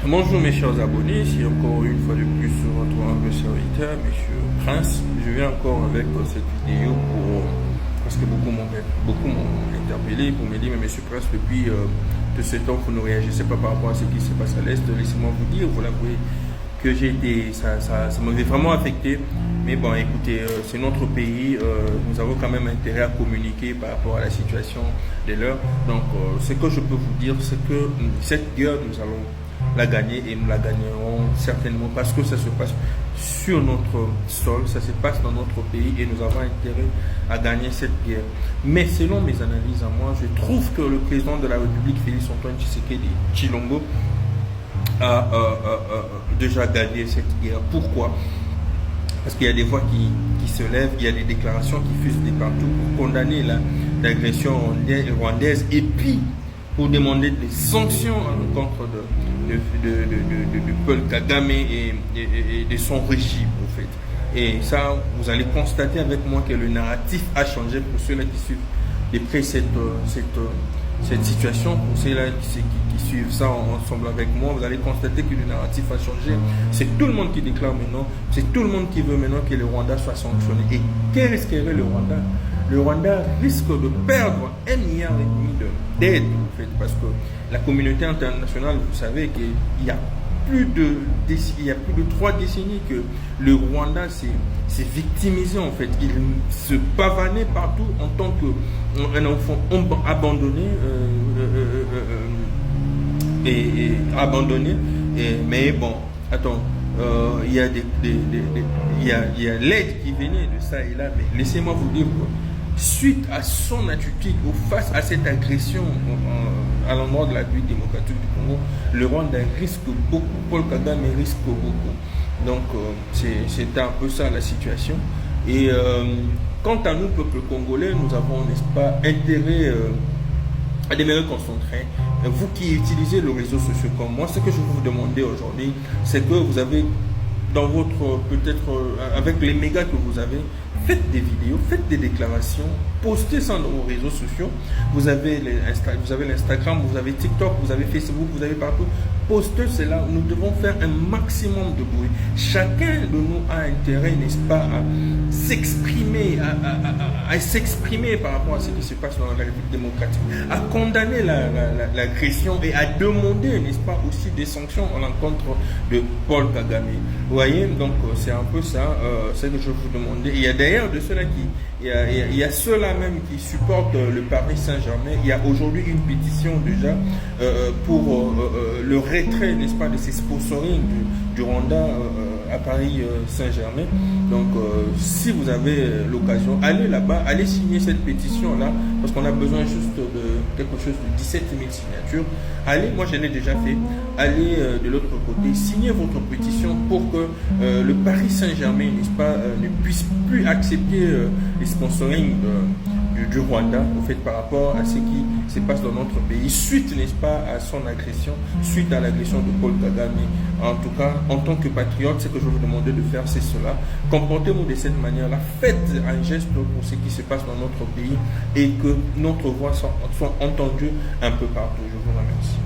Bonjour mes chers abonnés, c'est encore une fois de plus sur votre humble serviteur, Monsieur Prince. Je viens encore avec cette vidéo parce que beaucoup m'ont interpellé pour me dire, mais Monsieur Prince, depuis de ce temps, vous ne réagissez pas par rapport à ce qui se passe à l'Est. Laissez-moi vous dire, vous l'avouez, que ça m'avait vraiment affecté. Mais bon, écoutez, c'est notre pays, nous avons quand même intérêt à communiquer par rapport à la situation de l'heure. Donc, ce que je peux vous dire, c'est que cette guerre, nous allons la gagner et nous la gagnerons certainement parce que ça se passe sur notre sol, ça se passe dans notre pays et nous avons intérêt à gagner cette guerre. Mais selon mes analyses à moi, je trouve que le président de la République, Félix Antoine Tshisekedi Tshilombo, a déjà gagné cette guerre. Pourquoi? Parce qu'il y a des voix qui se lèvent, il y a des déclarations qui fusent de partout pour condamner l'agression rwandaise et puis pour demander des sanctions à l'encontre de Paul Kagame et de son régime, en fait. Et ça, vous allez constater avec moi que le narratif a changé pour ceux-là qui suivent de près cette situation, pour ceux-là qui suivent ça ensemble avec moi, vous allez constater que le narratif a changé. C'est tout le monde qui déclare maintenant, c'est tout le monde qui veut maintenant que le Rwanda soit sanctionné. Et qu'est risquerait le Rwanda? Le Rwanda risque de perdre 1,5 milliard d'aide, en fait, parce que la communauté internationale, vous savez qu'il y a plus de 3 décennies que le Rwanda s'est victimisé, en fait. Il se pavanait partout en tant qu'un enfant abandonné, mais bon, attends, il y a l'aide qui venait de ça et là, mais laissez-moi vous dire quoi. Suite à son attitude ou face à cette agression à l'endroit de la République démocratique du Congo, le Rwanda risque beaucoup, Paul Kagame risque beaucoup. Donc c'est un peu ça la situation. Et quant à nous, peuple congolais, nous avons, n'est-ce pas, intérêt à demeurer concentrés. Vous qui utilisez les réseaux sociaux comme moi, ce que je veux vous demander aujourd'hui, c'est que vous avez dans votre, peut-être avec les mégas que vous avez, faites des vidéos, faites des déclarations, postez ça dans vos réseaux sociaux. Vous avez l'Instagram, vous avez TikTok, vous avez Facebook, vous avez partout. Postez cela. Nous devons faire un maximum de bruit. Chacun de nous a intérêt, n'est-ce pas, à s'exprimer, à s'exprimer par rapport à ce qui se passe dans la République démocratique, à condamner l'agression et à demander, n'est-ce pas, aussi des sanctions à l'encontre de Paul Kagame. Vous voyez, donc c'est un peu ça, ce que je vous demandais. Il y a d'ailleurs de ceux-là il y a ceux-là même qui supportent le Paris Saint-Germain. Il y a aujourd'hui une pétition déjà pour le retrait, n'est-ce pas, de ces sponsorings du Rwanda à Paris Saint-Germain. Donc si vous avez l'occasion, allez là-bas, allez signer cette pétition-là, parce qu'on a besoin juste de quelque chose de 17 000 signatures. Allez, moi je l'ai déjà fait, allez de l'autre côté, signez votre pétition pour que le Paris Saint-Germain, n'est-ce pas, ne puisse plus accepter les sponsorings du Rwanda, au fait, par rapport à ce qui se passe dans notre pays, suite, n'est-ce pas, à son agression, suite à l'agression de Paul Kagame. En tout cas, en tant que patriote, ce que je vous demandais de faire, c'est cela. Comportez-vous de cette manière-là, faites un geste pour ce qui se passe dans notre pays et que notre voix soit entendue un peu partout. Je vous remercie.